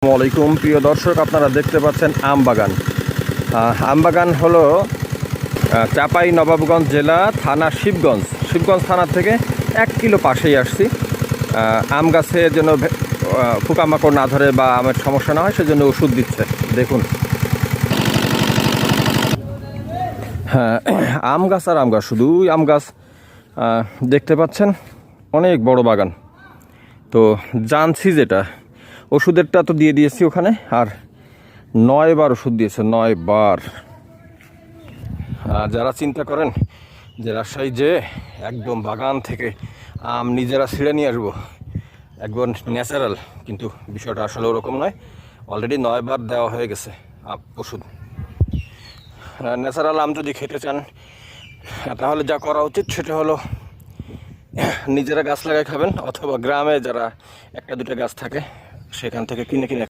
আসসালামু আলাইকুম প্রিয় দর্শক, আপনারা দেখতে পাচ্ছেন আমবাগান। আমবাগান হলো চাঁপাই নবাবগঞ্জ জেলা, থানা শিবগঞ্জ থানা থেকে 1 কিলো পাশেই আসছি। আম গাছের জন্য পোকামাকড় না ধরে বা আমের সমস্যা না হয় সেজন্য ওষুধ দিচ্ছে। দেখুন, হ্যাঁ, আম গাছ আর আম গাছ, শুধুই আম গাছ দেখতে পাচ্ছেন। অনেক বড় বাগান। তো জানছি যেটা ওষুধেরটা তো দিয়ে দিয়েছি ওখানে, আর 9 বার ওষুধ দিয়েছে, 9 বার। যারা চিন্তা করেন যে রাজশাহী যে একদম বাগান থেকে আম নিজেরা ছিঁড়ে নিয়ে আসবো, একবার ন্যাচারাল, কিন্তু বিষয়টা আসলে ওরকম নয়। অলরেডি 9 বার দেওয়া হয়ে গেছে ওষুধ। ন্যাচারাল আম যদি খেতে চান তাহলে যা করা উচিত সেটা হলো নিজেরা গাছ লাগাই খাবেন, অথবা গ্রামে যারা 1-2টা গাছ থাকে সেখান থেকে কিনে